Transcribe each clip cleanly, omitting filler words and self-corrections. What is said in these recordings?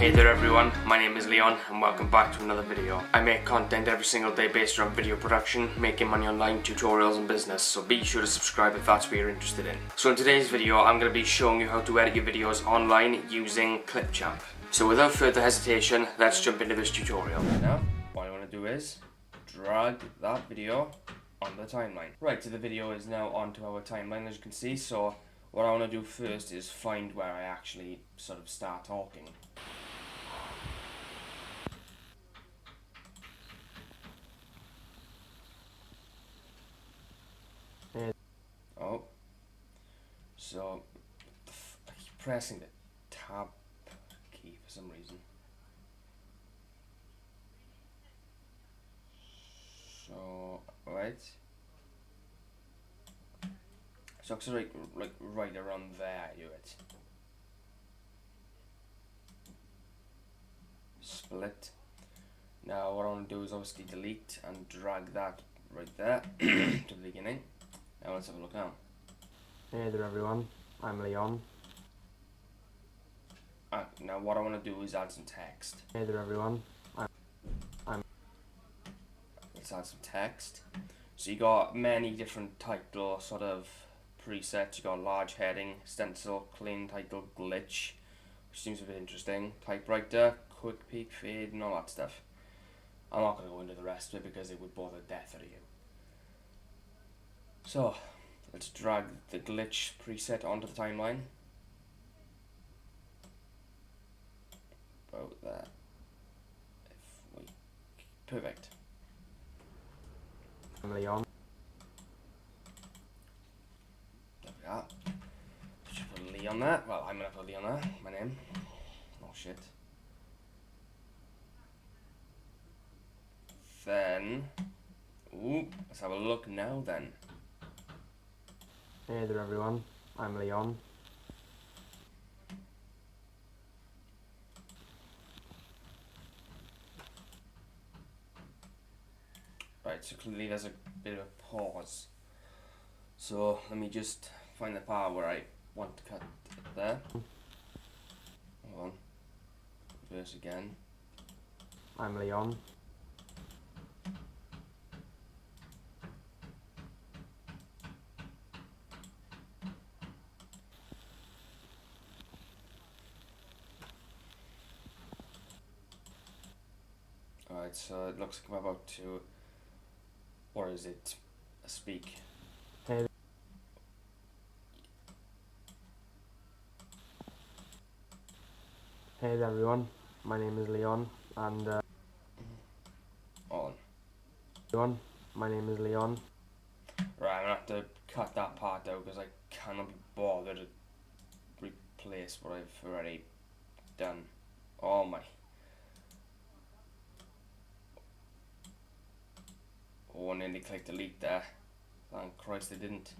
Hey there everyone, my name is Leon and welcome back to another video. I make content every single day based around video production, making money online, tutorials and business, so be sure to subscribe if that's what you're interested in. So in today's video I'm going to be showing you how to edit your videos online using ClipChamp. So without further hesitation, let's jump into this tutorial. Now, what I want to do is drag that video on the timeline. Right, so the video is now onto our timeline as you can see, so what I want to do first is find where I actually sort of start talking. Oh, so I keep pressing the tab key for some reason. So, right. So it's like right around there, I do it. Split. Now what I want to do is obviously delete and drag that right there to the beginning. Now let's have a look now. Hey there everyone, I'm Leon. Now what I want to do is add some text. Hey there everyone, Let's add some text. So you got many different title sort of presets. You got large heading, stencil, clean title, glitch, which seems a bit interesting. Typewriter, quick peek, fade, and all that stuff. I'm not going to go into the rest of it because it would bore the death out of you. So let's drag the glitch preset onto the timeline. About that. Perfect. I'm Leon. There we are. Should put Lee on that. Well, I'm gonna put Lee on that. My name. Oh shit. Then, let's have a look now then. Hey there everyone, I'm Leon. Right, so clearly there's a bit of a pause. So let me just find the part where I want to cut it there. Hold on. Reverse again. I'm Leon. Alright, so it looks like I'm about to, or is it speak? Hey there everyone, my name is Leon, and On. Leon, my name is Leon. Right, I'm gonna have to cut that part out because I cannot be bothered to replace what I've already done. Oh my. Oh, I nearly clicked delete there. Thank Christ I didn't.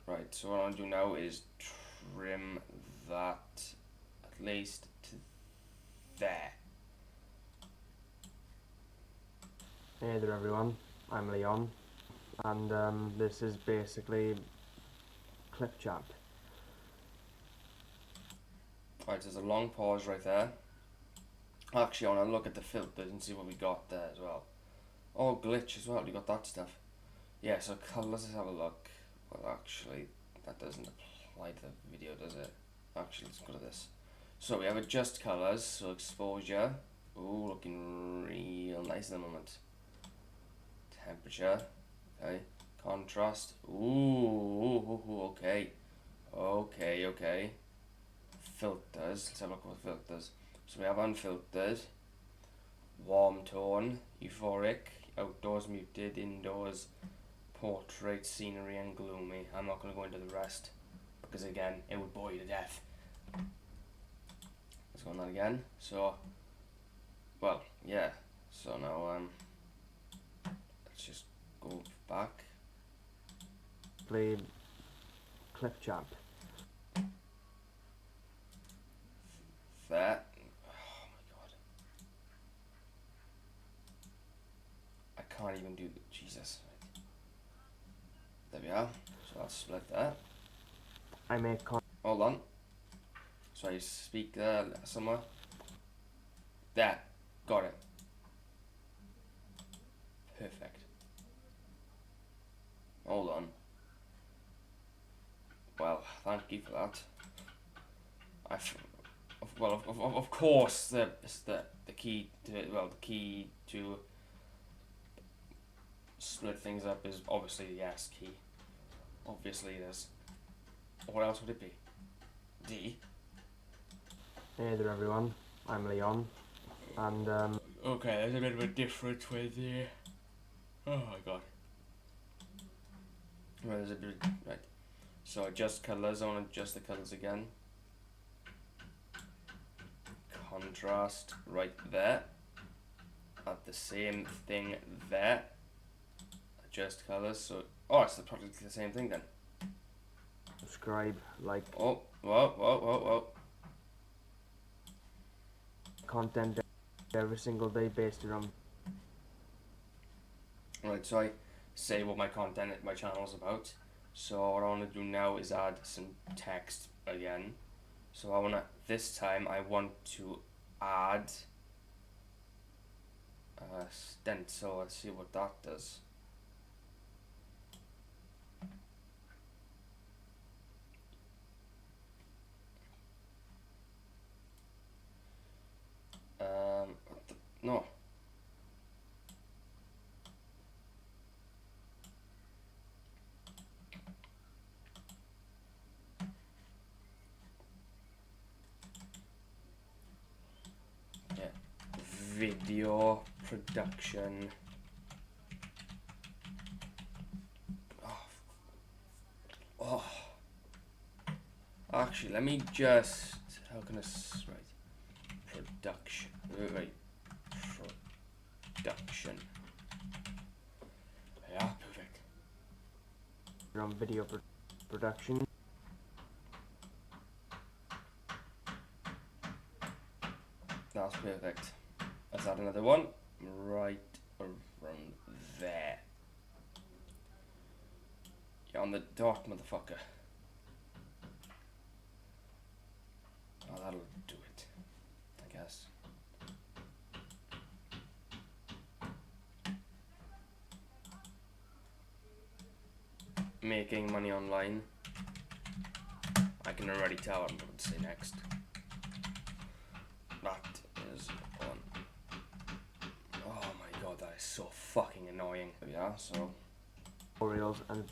Right, so what I'm gonna do now is trim that at least to there. Hey there everyone, I'm Leon, and this is basically ClipChamp. Right, there's a long pause right there. Actually, I want to look at the filters and see what we got there as well. Oh, glitch as well, we got that stuff. Yeah, so colours, let's have a look. Well, actually, that doesn't apply to the video, does it? Actually, let's go to this. So we have adjust colours, so exposure. Ooh, looking real nice at the moment. Temperature, okay. Contrast. Ooh, okay. Okay. Filters, let's have a look at filters. So we have unfiltered, warm tone, euphoric, outdoors muted, indoors portrait, scenery and gloomy. I'm not going to go into the rest because again it would bore you to death. Let's go on that again. So, well, yeah. So now let's just go back. Play ClipChamp. There. Oh my god. I can't even do Jesus. There we are. So I'll split that. I make Hold on. So I speak there somewhere. There. Got it. Perfect. Hold on. Well, thank you for that. Of course, the key to the key to split things up is obviously the S key. Obviously it is. What else would it be? D. Hey there everyone, I'm Leon, and Okay, there's a bit of a difference with the. Oh my god. Right, there's a bit. Right. So adjust colors. I want to adjust the colors again. Contrast right there. Add the same thing there. Adjust colors. So it's probably the same thing then. subscribe, like Whoa. content every single day based around. Right, so I say what my content, my channel is about. So what I want to do now is add some text again. So this time I want to add a stencil. Let's see what that does. No. Yeah. Video production. Oh. Actually, let me just. How can I write? Production. Right. Production. Yeah, perfect. Around video production. That's perfect. Let's add another one right around there. You're on the dot, motherfucker. Oh, that'll do it, I guess. Making money online. I can already tell what I'm going to say next. That is on. Oh my god, that is so fucking annoying. Yeah, so. Tutorials and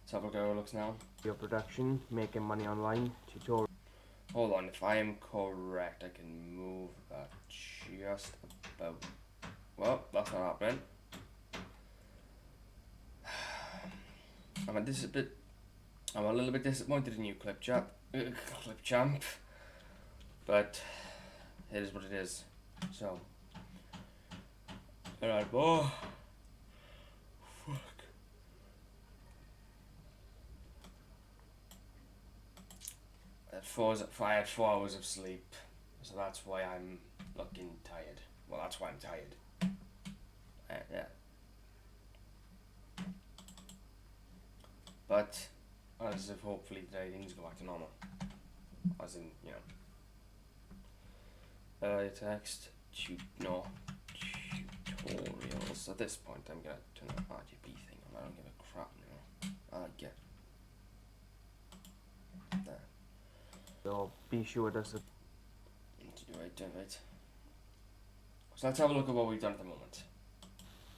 Let's have a look at how it looks now. video production, making money online, tutorial. Hold on, if I am correct, I can move that just about. Well, that's not happening. I'm a little bit disappointed in you, ClipChamp, but it is what it is. So, alright, boy. Fuck. I had 4 hours of sleep, so that's why I'm looking tired. Well, that's why I'm tired. Yeah. But as if hopefully today things go back to normal. As in, text tutorials. At this point, I'm gonna turn the RGB thing on. I don't give a crap anymore. There. So be sure to Right. So let's have a look at what we've done at the moment.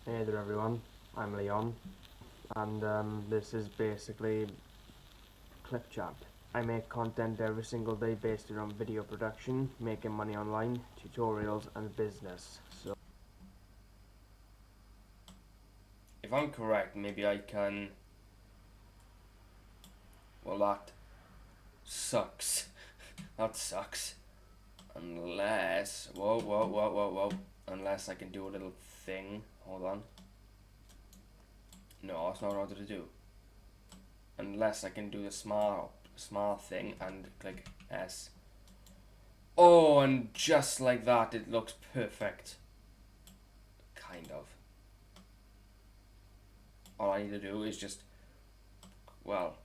Hey there everyone, I'm Leon, and this is basically ClipChamp. I make content every single day based around video production, making money online, tutorials and business. So If I'm correct, maybe I can. Well, that sucks. That sucks. Unless. Whoa. Unless I can do a little thing. Hold on. No, that's not what I wanted to do. Unless I can do the small thing and click S. Oh, and just like that, it looks perfect. Kind of. all I need to do is just, well,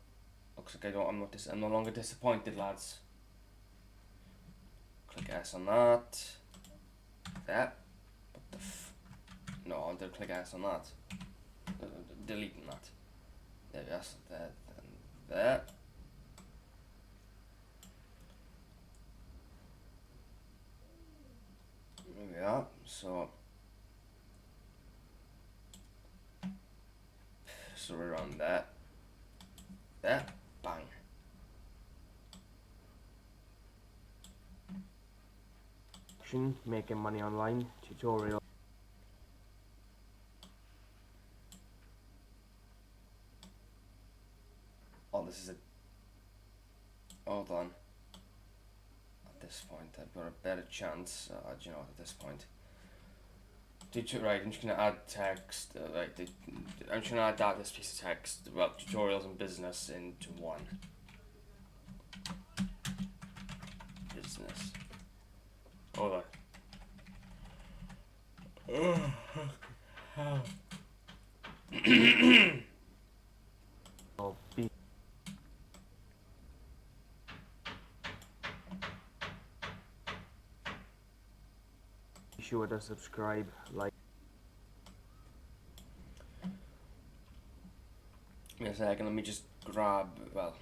looks like I'm no longer disappointed, lads. Click S on that. There. What the no, I'm gonna click S on that. Deleting that. There we are. So there and there. There we are. So we're around there. There. Bang. Making money online tutorial. Oh, this is a. Hold on. At this point, I've got a better chance. You know, at this point. Right, I'm just gonna add text. I'm just gonna add this piece of text about tutorials and business into one. Business. Hold on. So be sure to subscribe, like. Give me a second, let me just grab, well,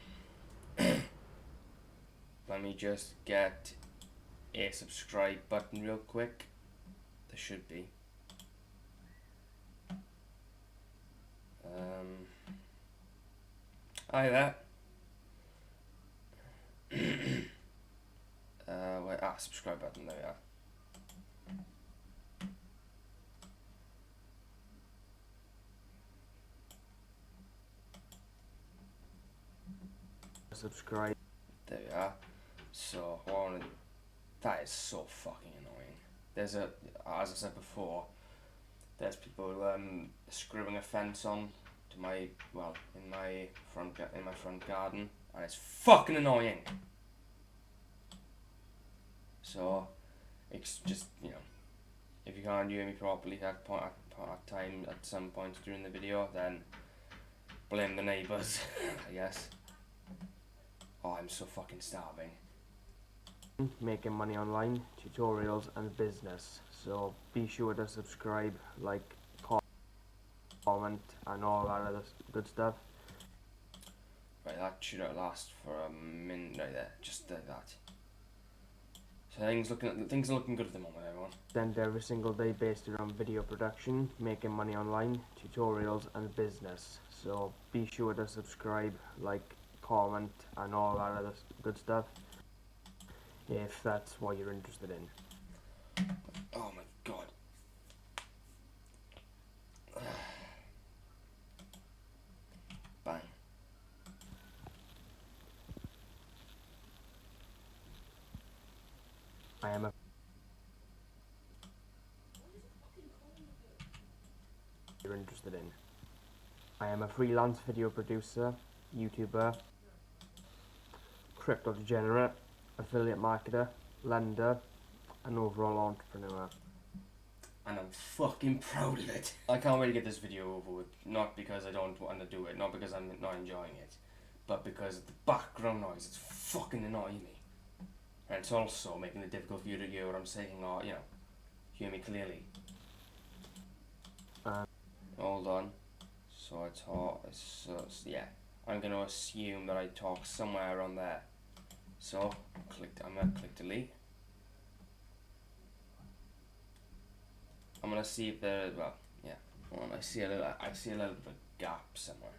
let me just get a subscribe button real quick. There should be. Hi there. Subscribe button, there we are. Subscribe. There we are. So, that is so fucking annoying. There's as I said before, there's people screwing a fence on to my, well, in my front garden, and it's fucking annoying. So, it's just, you know, if you can't hear me properly at some point during the video, then blame the neighbours, I guess. Oh, I'm so fucking starving. Making money online, tutorials and business. So be sure to subscribe, like, comment and all that other good stuff. Right, that should last for a minute right there, just like that. So things are looking good at the moment, everyone. Spend every single day based around video production, making money online, tutorials and business. So be sure to subscribe, like, comment and all that other good stuff, if that's what you're interested in. Oh my god. Bang. I am a you're interested in. I am a freelance video producer, YouTuber, crypto degenerate, affiliate marketer, lender, and overall entrepreneur. And I'm fucking proud of it. I can't wait to get this video over with, not because I don't want to do it, not because I'm not enjoying it, but because of the background noise, it's fucking annoying me. And it's also making it difficult for you to hear what I'm saying, or, you know, hear me clearly. Hold on. So I talk, yeah, I'm going to assume that I talk somewhere around there. So, I'm going to click delete. I'm going to see if there, well, yeah, well, I see a little bit of a gap somewhere.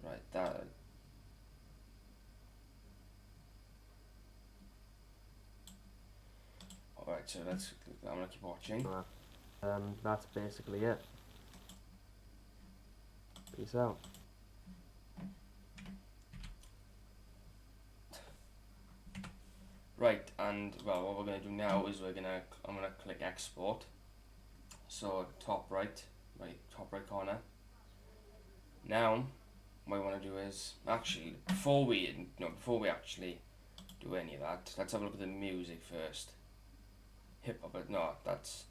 Right, that. Alright, so I'm going to keep watching. That's basically it. Peace out. Right, and well, what we're going to do now is I'm going to click export. So top right corner. Now, what I want to do is actually before we actually do any of that, let's have a look at the music first. Hip hop, no, let's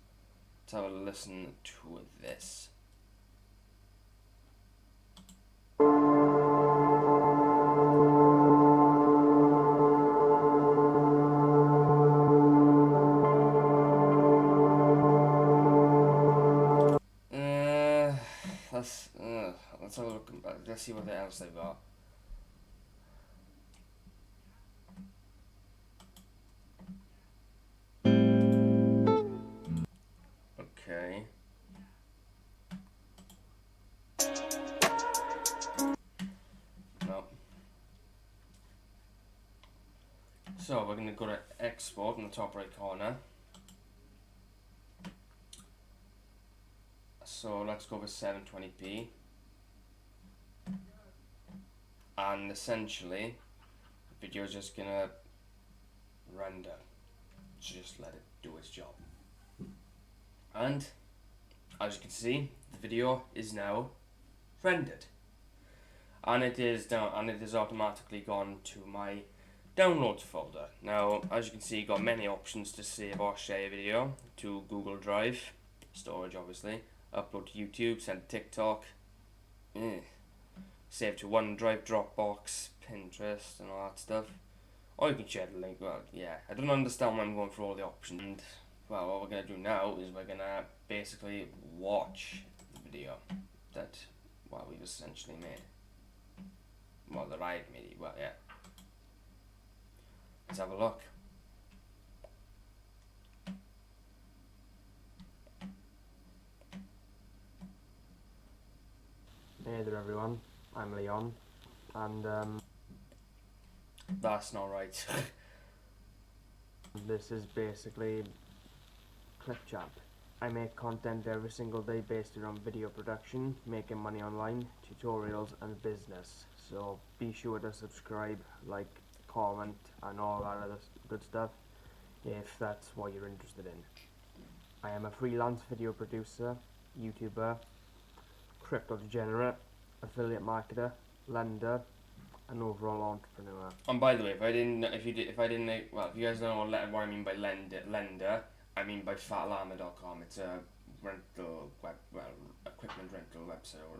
have a listen to this. let's have a look. Let's see what else they've got. Okay. No. So we're gonna go to export in the top right corner. So let's go with 720p. And essentially, the video is just gonna render. So just let it do its job. And as you can see, the video is now rendered. And it is automatically gone to my downloads folder. Now, as you can see, you've got many options to save or share your video to Google Drive, storage obviously, upload to YouTube, send to TikTok, save to OneDrive, Dropbox, Pinterest and all that stuff. Or you can share the link. Well, yeah, I don't understand why I'm going through all the options. And, well, what we're going to do now is we're going to basically watch the video that, well, we've essentially made. Well, that I had made it, well, yeah. Let's have a look. Hey there everyone, I'm Leon, and That's not right. this is basically ClipChamp. I make content every single day based around video production, making money online, tutorials and business. So be sure to subscribe, like, comment and all that other good stuff if that's what you're interested in. I am a freelance video producer, YouTuber, crypto degenerate, affiliate marketer, lender and overall entrepreneur. And by the way, if you guys don't know what I mean by lender, I mean by fatlama.com. It's a rental equipment rental website or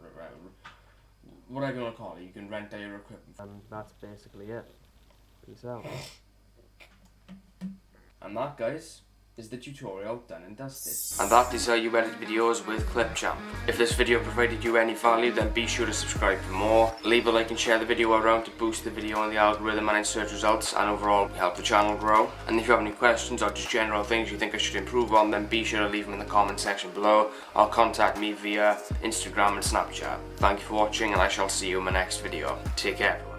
whatever you want to call it. You can rent out your equipment. And that's basically it. Peace out. And that, guys, is the tutorial done and dusted. And that is how you edit videos with ClipChamp. If this video provided you any value, then be sure to subscribe for more. Leave a like and share the video around to boost the video on the algorithm and in search results, and overall help the channel grow. And if you have any questions or just general things you think I should improve on, then be sure to leave them in the comment section below, or contact me via Instagram and Snapchat. Thank you for watching, and I shall see you in my next video. Take care, everyone.